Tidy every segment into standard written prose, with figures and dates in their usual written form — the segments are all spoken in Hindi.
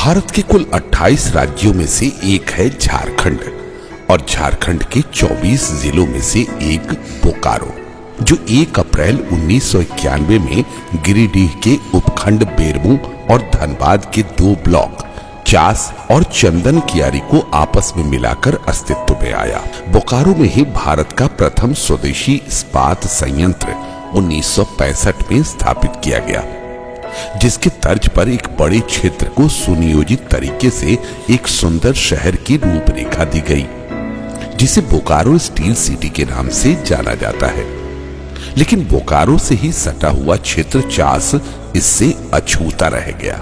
भारत के कुल 28 राज्यों में से एक है झारखंड और झारखंड के 24 जिलों में से एक बोकारो, जो 1 अप्रैल 1991 में गिरिडीह के उपखंड बेरमो और धनबाद के 2 ब्लॉक चास और चंदन कियारी को आपस में मिलाकर अस्तित्व में आया। बोकारो में ही भारत का प्रथम स्वदेशी इस्पात संयंत्र 1965 में स्थापित किया गया, जिसके तर्ज पर एक बड़े क्षेत्र को सुनियोजित तरीके से एक सुंदर शहर की रूपरेखा दी गई, जिसे बोकारो स्टील सिटी के नाम से जाना जाता है। लेकिन बोकारो से ही सटा हुआ क्षेत्र चास इससे अछूता रह गया।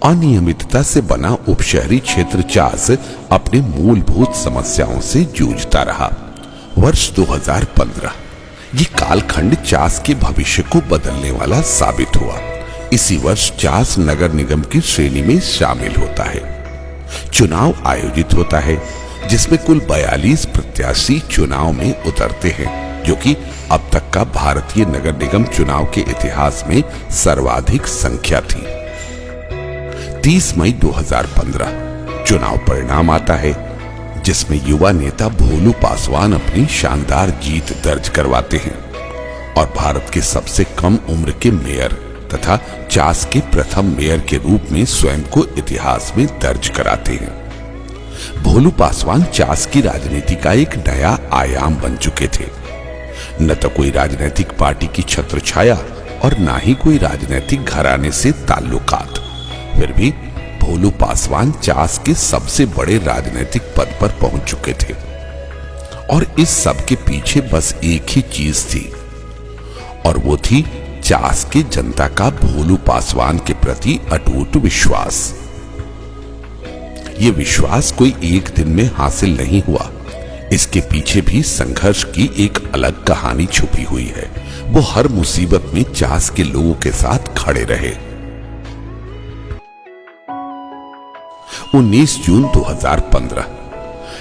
अनियमितता से बना उपशहरी क्षेत्र चास अपने मूलभूत समस्याओं से जूझता रहा। वर्ष 2015 ये कालखंड चास के भविष्य को बदलने वाला साबित हुआ। इसी वर्ष चास नगर निगम की श्रेणी में शामिल होता है। चुनाव आयोजित होता है, जिसमें कुल 42 प्रत्याशी चुनाव में उतरते हैं, जो कि अब तक का भारतीय नगर निगम चुनाव के इतिहास में सर्वाधिक संख्या थी। 30 मई 2015 चुनाव परिणाम आता है, जिसमें युवा नेता भोलू पासवान अपनी शानदार जीत दर्ज करवाते हैं और भारत के सबसे कम उम्र के मेयर तथा चास के प्रथम मेयर के रूप में स्वयं को इतिहास में दर्ज कराते हैं। भोलू पासवान चास की राजनीति का एक नया आयाम बन चुके थे। न तो कोई राजनीतिक पार्टी की छत्रछाया और न ही कोई राजनीतिक घराने से ताल्लुकात, फिर भी भोलू पासवान चास के सबसे बड़े राजनीतिक पद पर पहुंच चुके थे और इस सब के पीछे बस एक ही चीज थी, और वो थी चास की जनता का भोलू पासवान के प्रति अटूट विश्वास। ये विश्वास कोई एक दिन में हासिल नहीं हुआ। इसके पीछे भी संघर्ष की एक अलग कहानी छुपी हुई है। वो हर मुसीबत में चास के लोगों के साथ खड़े रहे। 19 जून 2015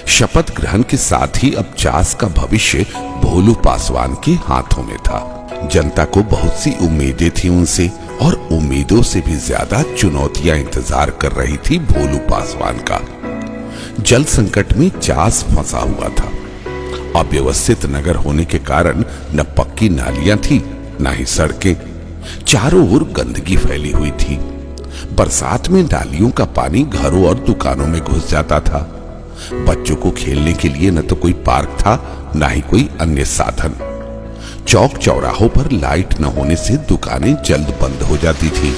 शपथ ग्रहण के साथ ही अब चास का भविष्य भोलू पासवान के हाथों में था। जनता को बहुत सी उम्मीदें थी उनसे, और उम्मीदों से भी ज्यादा चुनौतियां इंतजार कर रही थी भोलू पासवान का। जल संकट में चास फंसा हुआ था। अव्यवस्थित नगर होने के कारण न पक्की नालियां थी न ही सड़कें। चारों ओर गंदगी फैली हुई थी। बरसात में नालियों का पानी घरों और दुकानों में घुस जाता था। बच्चों को खेलने के लिए न तो कोई पार्क था न ही कोई अन्य साधन। चौक चौराहों पर लाइट न होने से दुकानें जल्द बंद हो जाती थी।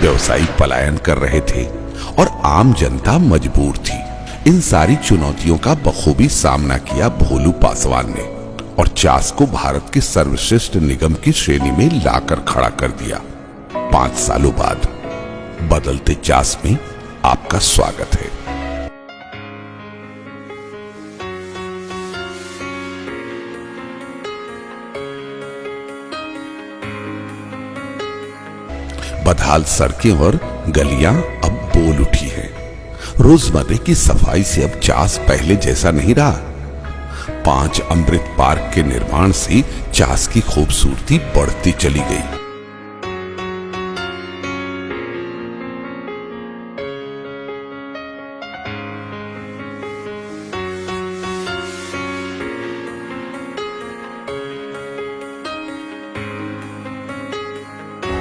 व्यवसायी पलायन कर रहे थे और आम जनता मजबूर थी। इन सारी चुनौतियों का बखूबी सामना किया भोलू पासवान ने और चास को भारत के सर्वश्रेष्ठ निगम की श्रेणी में लाकर खड़ा कर दिया। 5 सालों बाद बदलते चास में आपका स्वागत है। बदहाल सड़कें और गलियां अब बोल उठी हैं। रोजमर्रे की सफाई से अब चास पहले जैसा नहीं रहा। 5 अमृत पार्क के निर्माण से चास की खूबसूरती बढ़ती चली गई।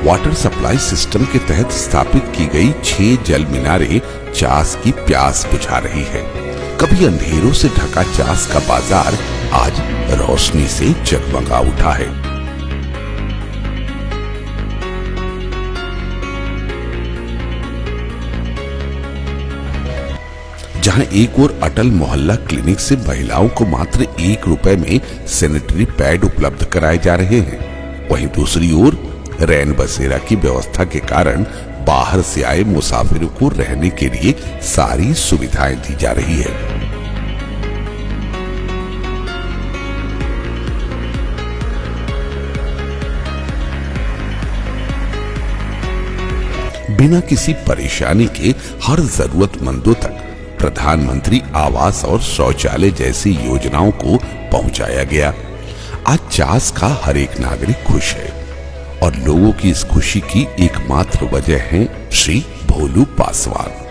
वाटर सप्लाई सिस्टम के तहत स्थापित की गई 6 जल मीनारें चास की प्यास बुझा रही है। कभी अंधेरों से ढका चास का बाजार आज रोशनी से जगमगा उठा है। जहां एक ओर अटल मोहल्ला क्लिनिक से महिलाओं को मात्र 1 रुपए में सैनिटरी पैड उपलब्ध कराए जा रहे हैं, वहीं दूसरी ओर रैन बसेरा की व्यवस्था के कारण बाहर से आए मुसाफिरों को रहने के लिए सारी सुविधाएं दी जा रही है। बिना किसी परेशानी के हर जरूरतमंदों तक प्रधानमंत्री आवास और शौचालय जैसी योजनाओं को पहुंचाया गया। आज चास का हर एक नागरिक खुश है और लोगों की इस खुशी की एकमात्र वजह है श्री भोलू पासवान।